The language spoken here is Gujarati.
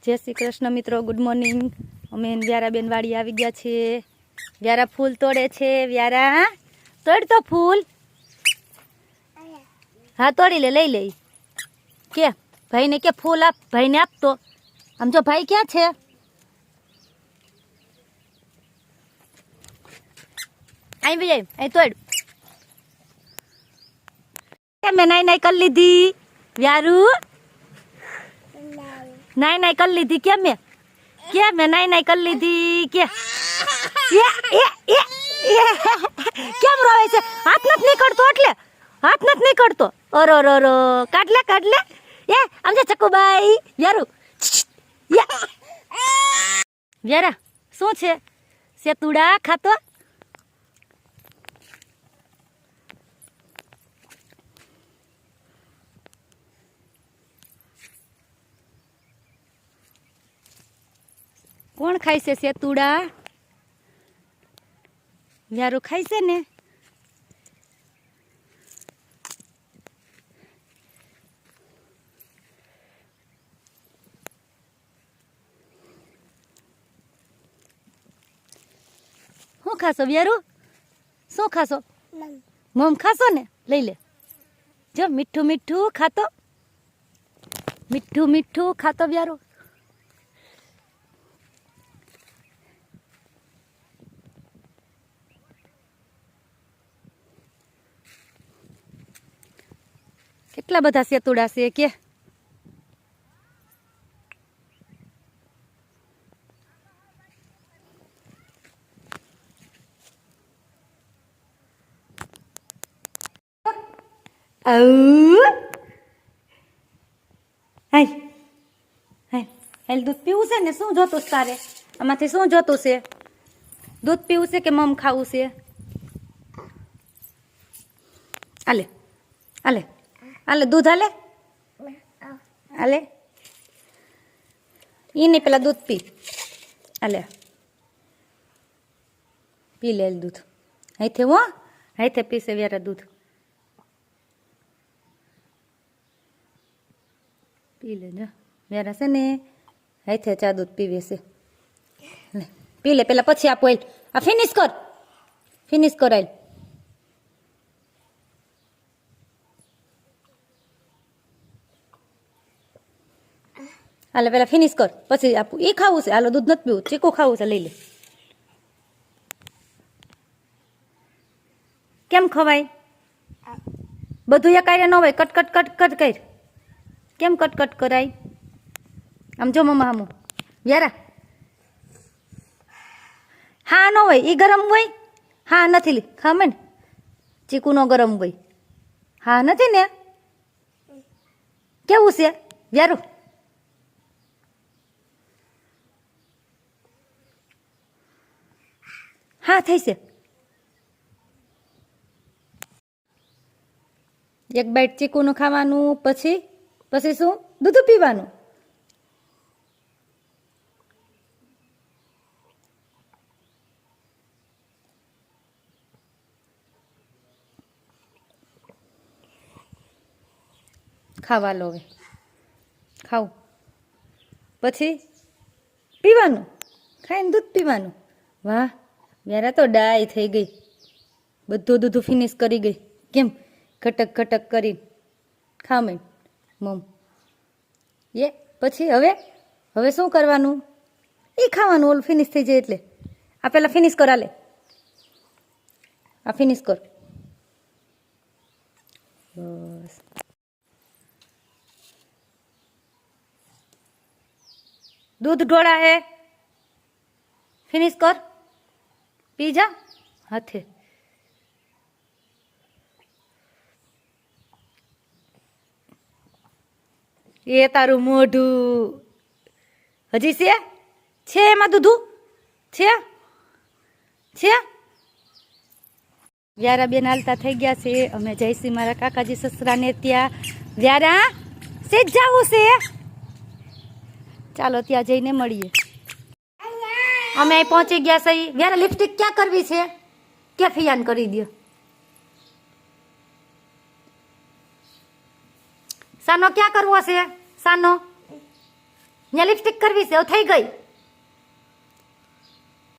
જય શ્રી કૃષ્ણ મિત્રો, ગુડ મોર્નિંગ। અમે વ્યારાબેન વાડી આવી ગયા છીએ। વ્યારા ફૂલ તોડે છે। વ્યારા તોડ તો ફૂલ। હા તોડી લે, લઈ લે। કે ભાઈને કે ફૂલ આપ, ભાઈને આપતો। આમ જો ભાઈ ક્યાં છે? અહીં બી જાય, અહીં તોડ। મેં નાઈ નાઈ કરી લીધી વ્યારું, નાઈ નાઈ કરી લીધી। કેમ મેં નાઈ નાઈ કરી લીધી કે કેમ રોવે છે? હાથ નથી નીકળતો, એટલે હાથ નથી નીકળતો। ઓરો રો રો, કાઢ લે એ આમ છે ચકુબાઈ વ્યારું। વ્યારા શું છે? સેતુડા ખાતો? કોણ ખાય છે સેતુડા? વ્યારું ખાય છે ને? શું ખાશો વ્યારું? શું ખાશો? મમ ખાશો ને? લઈ લે। જો મીઠું મીઠું ખાતો, મીઠું મીઠું ખાતો વ્યારું। કેટલા બધા સેતુડા છે કે? દૂધ પીવું છે ને? શું જોતું તારે? આમાંથી શું જોતું છે? દૂધ પીવું છે કે મમ ખાવું છે? આલે આલે આલે દૂધ આલે આલે। ઈ નહીં, પેલા દૂધ પી। આલે પી લે દૂધ। અહીંથી હો, અહીંથી પીશે વ્યારા દૂધ। પી લે જો વ્યારા છે ને, અહીંથી ચા દૂધ પીવે છે। લે પી લે પેલા, પછી આપો। આ ફિનિશ કર, ફિનિશ કર। હાલે પેલા ફિનિશ કર, પછી આપું। એ ખાવું છે? હાલો દૂધ નથી પીવું, ચીકુ ખાવું છે, લઈ લે। કેમ ખવાય? બધું એ કાંઈ ન હોય, કટ કટ કટ કટ કર। કેમ કટ કટ કરાય? આમ જો મમ્મા આમ વ્યારા, હા ન હોય, એ ગરમ હોય। હા નથી લી ખામે ને, ચીકુ નો ગરમ હોય। હા નથી ને? કેવું છે વ્યારું? હા થઈ છે। એક બાઈટ ચીકુનું ખાવાનું, પછી પછી શું? દૂધ પીવાનું। ખાવા લો હવે, ખાવ પછી પીવાનું, ખાઈને દૂધ પીવાનું। વાહ વ્યારા તો ડાય થઈ ગઈ, બધું દૂધ ફિનિશ કરી ગઈ। કેમ ઘટક ઘટક કરી ખામે મમ એ। પછી હવે શું કરવાનું? એ ખાવાનું, ઓલું ફિનિશ થઈ જાય એટલે। આ પેલા ફિનિશ કર, આલે આ ફિનિશ કર બસ। दूध ढोड़ा है, फिनिश कर, पी जा हाथे। ये तारू मोढू हजी छे एमां दूधू छे। व्यारा बेन हालता थई गया छे। अमे जयश्री मारा काकाजी ससराने त्यां। व्यारा सेज जावुं छे, चालो त्या जईने मळीए। અમે અહીં પહોંચી ગયા સહી। વ્યારા લિપસ્ટિક ક્યાં કરવી છે? ક્યાં ફિયાન કરી દો। સાનો ક્યાં કરવો છે? સાનો ત્યાં લિપસ્ટિક કરવી છે, થઈ ગઈ.